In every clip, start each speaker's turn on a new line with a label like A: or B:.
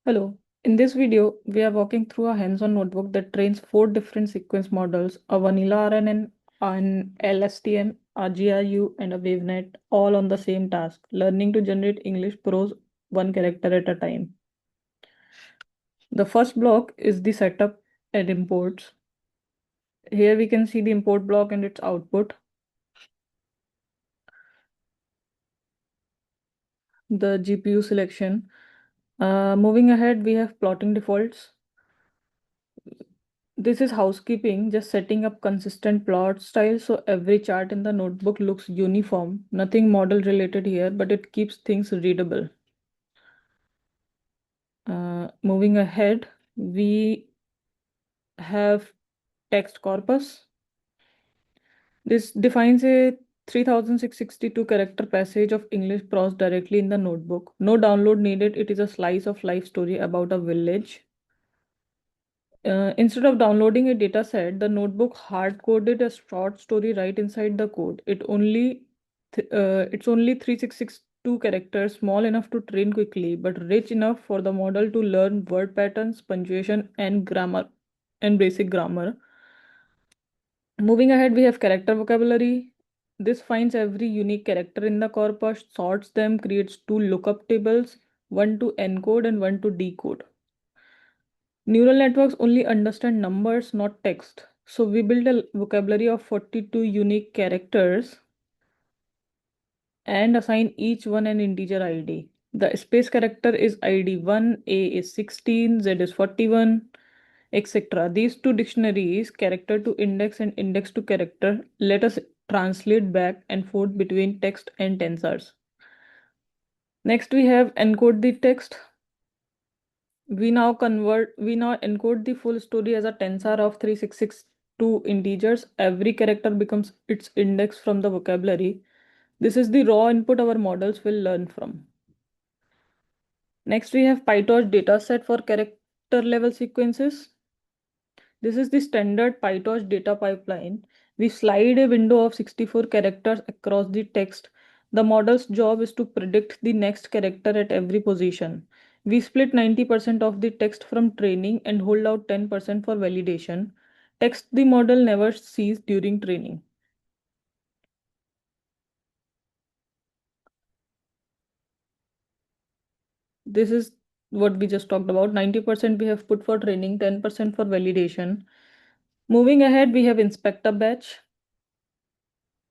A: Hello. In this video, we are walking through a hands-on notebook that trains four different sequence models, a vanilla RNN, an LSTM, a GRU, and a WaveNet, all on the same task, learning to generate English prose one character at a time. The first block is the setup and imports. Here we can see the import block and its output. The GPU selection. Moving ahead, we have plotting defaults. This is housekeeping, just setting up consistent plot style so every chart in the notebook looks uniform. Nothing model related here, but it keeps things readable. Moving ahead, we have text corpus. This defines a 3662 character passage of English prose directly in the notebook. No download needed, it is a slice of life story about a village. Instead of downloading a data set, the notebook hard coded a short story right inside the code. It's only 3662 characters, small enough to train quickly, but rich enough for the model to learn word patterns, punctuation, and grammar and basic grammar. Moving ahead, we have character vocabulary. This finds every unique character in the corpus, sorts them, creates two lookup tables, one to encode and one to decode. Neural networks only understand numbers, not text. So we build a vocabulary of 42 unique characters and assign each one an integer ID. The space character is ID 1, A is 16, Z is 41, etc. These two dictionaries, character to index and index to character, let us translate back and forth between text and tensors. Next, we have encode the text. We now encode the full story as a tensor of 3662 integers. Every character becomes its index from the vocabulary. This is the raw input our models will learn from. Next, we have PyTorch dataset for character level sequences. This is the standard PyTorch data pipeline. We slide a window of 64 characters across the text. The model's job is to predict the next character at every position. We split 90% of the text from training and hold out 10% for validation. Text the model never sees during training. This is what we just talked about. 90% we have put for training, 10% for validation. Moving ahead, we have inspect a batch.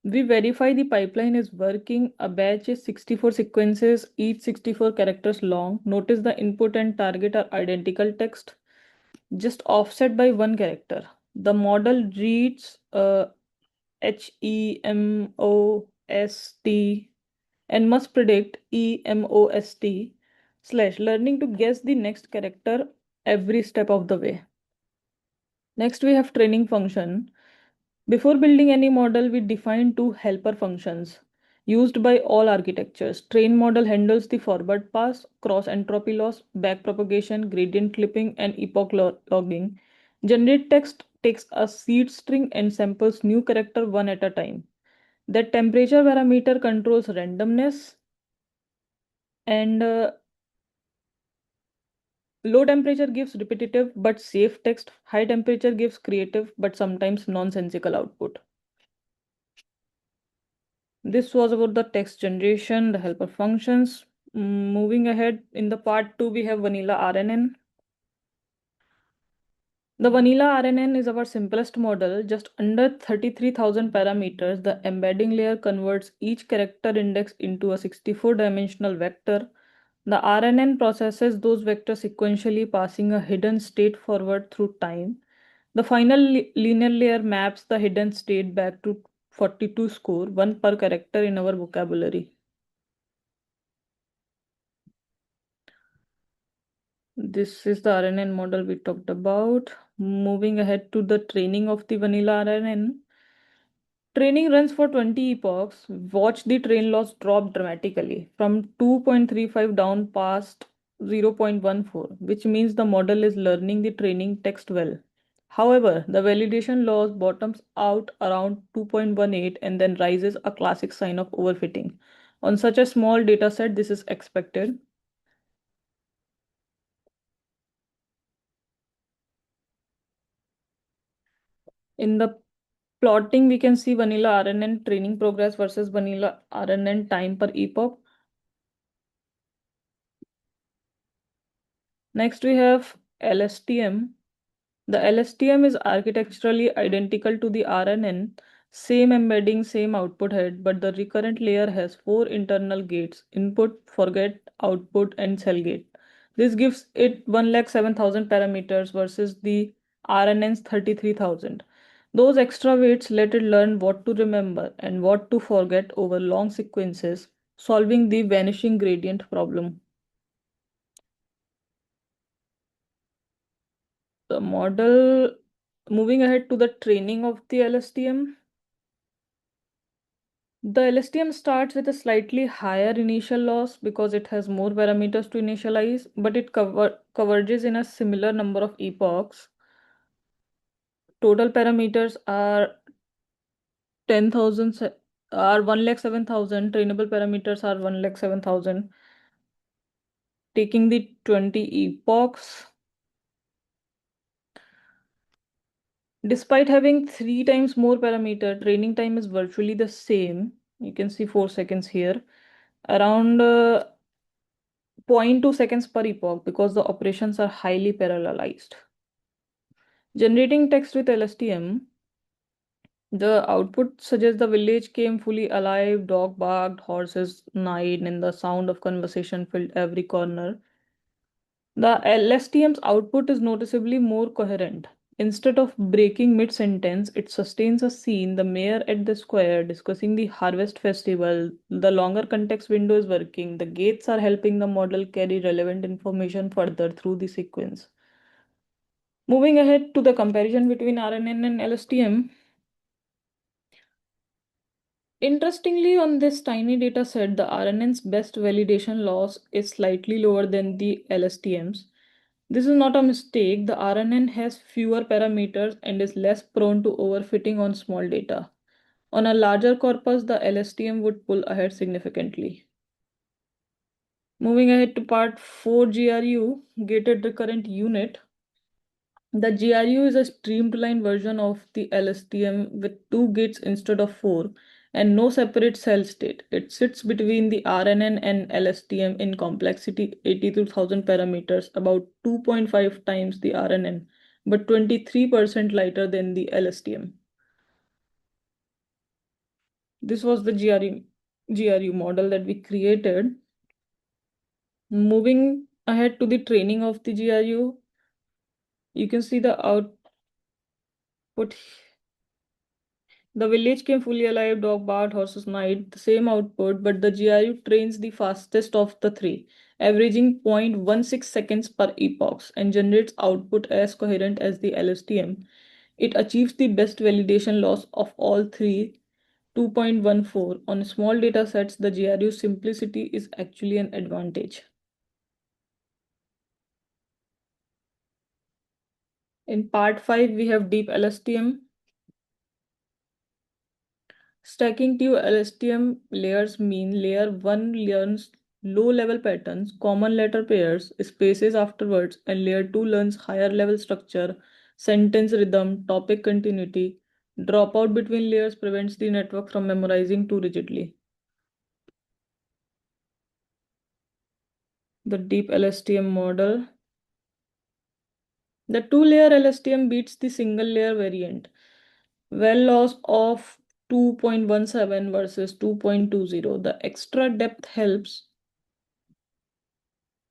A: We verify the pipeline is working. A batch is 64 sequences, each 64 characters long. Notice the input and target are identical text, just offset by one character. The model reads HEMOST and must predict EMOST slash learning to guess the next character every step of the way. Next, we have training function. Before building any model, we define two helper functions used by all architectures. Train model handles the forward pass, cross entropy loss, backpropagation, gradient clipping, and epoch logging. Generate text takes a seed string and samples new character one at a time. That temperature parameter controls randomness, and low temperature gives repetitive but safe text. High temperature gives creative but sometimes nonsensical output. This was about the text generation, the helper functions. Moving ahead, in the part 2, we have vanilla RNN. The vanilla RNN is our simplest model, just under 33,000 parameters. The embedding layer converts each character index into a 64-dimensional vector. The RNN processes those vectors sequentially, passing a hidden state forward through time. The final linear layer maps the hidden state back to 42 score, one per character in our vocabulary. This is the RNN model we talked about. Moving ahead to the training of the vanilla RNN. Training runs for 20 epochs. Watch the train loss drop dramatically from 2.35 down past 0.14, which means the model is learning the training text well. However, the validation loss bottoms out around 2.18 and then rises, a classic sign of overfitting. On such a small data set, this is expected. In the plotting, we can see vanilla RNN training progress versus vanilla RNN time per epoch. Next, we have LSTM. The LSTM is architecturally identical to the RNN, same embedding, same output head, but the recurrent layer has four internal gates: input, forget, output, and cell gate. This gives it 1,07,000 parameters versus the RNN's 33,000. Those extra weights let it learn what to remember and what to forget over long sequences, solving the vanishing gradient problem. The model, moving ahead to the training of the LSTM. The LSTM starts with a slightly higher initial loss because it has more parameters to initialize, but it converges in a similar number of epochs. Total parameters are 10,000, are 1,07,000. Trainable parameters are 1,07,000. Taking the 20 epochs, despite having 3 times more parameter, training time is virtually the same. You can see 4 seconds here. Around 0.2 seconds per epoch because the operations are highly parallelized. Generating text with LSTM, the output suggests the village came fully alive, dog barked, horses neighed, and the sound of conversation filled every corner. The LSTM's output is noticeably more coherent. Instead of breaking mid sentence, it sustains a scene, the mayor at the square discussing the harvest festival. The longer context window is working. The gates are helping the model carry relevant information further through the sequence. Moving ahead to the comparison between RNN and LSTM. Interestingly, on this tiny data set, the RNN's best validation loss is slightly lower than the LSTM's. This is not a mistake. The RNN has fewer parameters and is less prone to overfitting on small data. On a larger corpus, the LSTM would pull ahead significantly. Moving ahead to part 4 GRU, gated recurrent unit. The GRU is a streamlined version of the LSTM with 2 gates instead of 4 and no separate cell state. It sits between the RNN and LSTM in complexity 82,000 parameters, about 2.5 times the RNN, but 23% lighter than the LSTM. This was the GRU model that we created. Moving ahead to the training of the GRU, you can see the output. The village came fully alive, dog barked, horses neighed, the same output, but the GRU trains the fastest of the three, averaging 0.16 seconds per epoch, and generates output as coherent as the LSTM. It achieves the best validation loss of all three, 2.14. On small data sets, the GRU simplicity is actually an advantage. In part 5, we have deep LSTM. Stacking two LSTM layers mean layer 1 learns low-level patterns, common letter pairs, spaces afterwards, and layer 2 learns higher-level structure, sentence rhythm, topic continuity. Dropout between layers prevents the network from memorizing too rigidly. The deep LSTM model. The two-layer LSTM beats the single-layer variant. Well loss of 2.17 versus 2.20. The extra depth helps.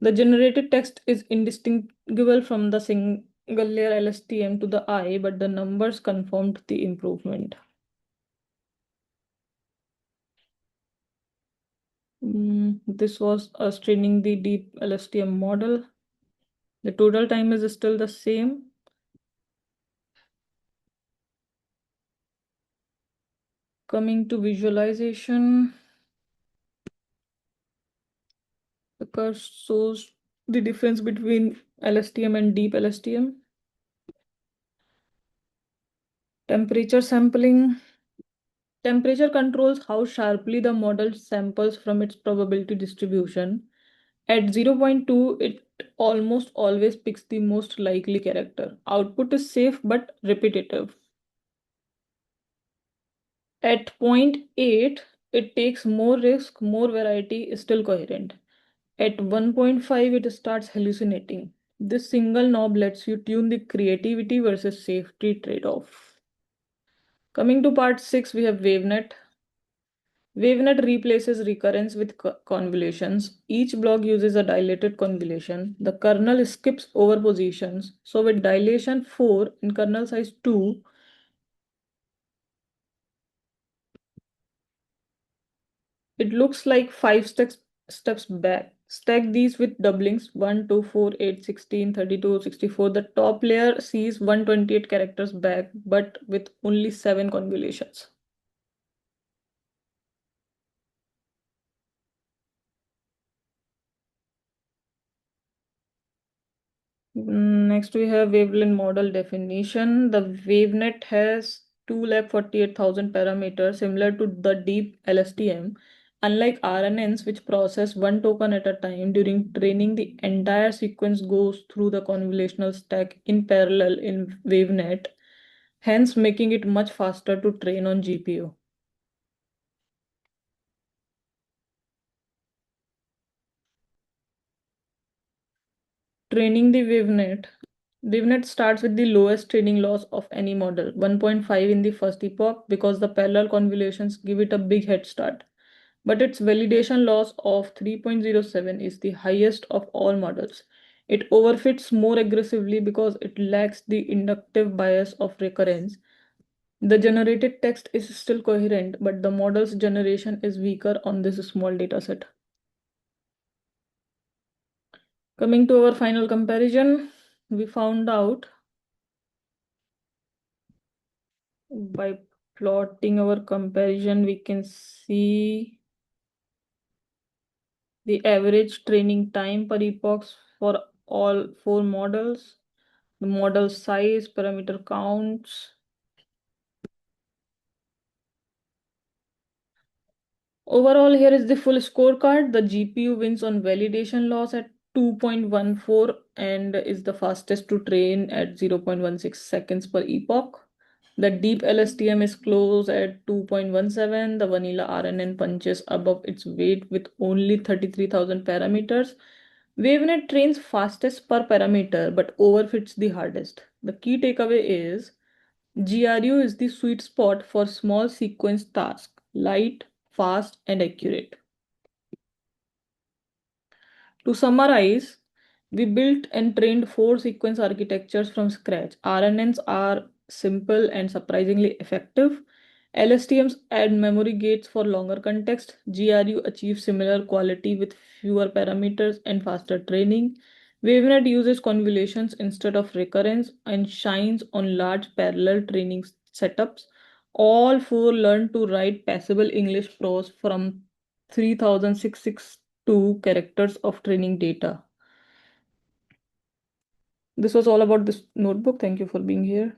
A: The generated text is indistinguishable from the single layer LSTM to the eye, but the numbers confirmed the improvement. This was us training the deep LSTM model. The total time is still the same. Coming to visualization, the curve shows the difference between LSTM and deep LSTM. Temperature sampling. Temperature controls how sharply the model samples from its probability distribution. At 0.2, it almost always picks the most likely character. Output is safe but repetitive. At point 8, it takes more risk, more variety, is still coherent. At 1.5, it starts hallucinating. This single knob lets you tune the creativity versus safety trade-off. Coming to part 6, we have WaveNet. WaveNet replaces recurrence with convolutions. Each block uses a dilated convolution. The kernel skips over positions. So with dilation 4 in kernel size 2, it looks like 5 steps back. Stack these with doublings 1, 2, 4, 8, 16, 32, 64. The top layer sees 128 characters back, but with only 7 convolutions. Next, we have wavelength model definition. The WaveNet has 248,000 parameters, similar to the deep LSTM. Unlike RNNs, which process one token at a time, during training, the entire sequence goes through the convolutional stack in parallel in WaveNet, hence making it much faster to train on GPU. Training the WaveNet. WaveNet starts with the lowest training loss of any model, 1.5 in the first epoch, because the parallel convolutions give it a big head start. But its validation loss of 3.07 is the highest of all models. It overfits more aggressively because it lacks the inductive bias of recurrence. The generated text is still coherent, but the model's generation is weaker on this small dataset. Coming to our final comparison, we found out by plotting our comparison, we can see the average training time per epoch for all 4 models, the model size, parameter counts. Overall, here is the full scorecard. The GPU wins on validation loss at 2.14 and is the fastest to train at 0.16 seconds per epoch. The deep LSTM is close at 2.17. The vanilla RNN punches above its weight with only 33,000 parameters. WaveNet trains fastest per parameter but overfits the hardest. The key takeaway is GRU is the sweet spot for small sequence tasks, light, fast, and accurate. To summarize, we built and trained 4 sequence architectures from scratch. RNNs are simple and surprisingly effective. LSTMs add memory gates for longer context. GRU achieves similar quality with fewer parameters and faster training. WaveNet uses convolutions instead of recurrence and shines on large parallel training setups. All 4 learn to write passable English prose from 3662 characters of training data. This was all about this notebook. Thank you for being here.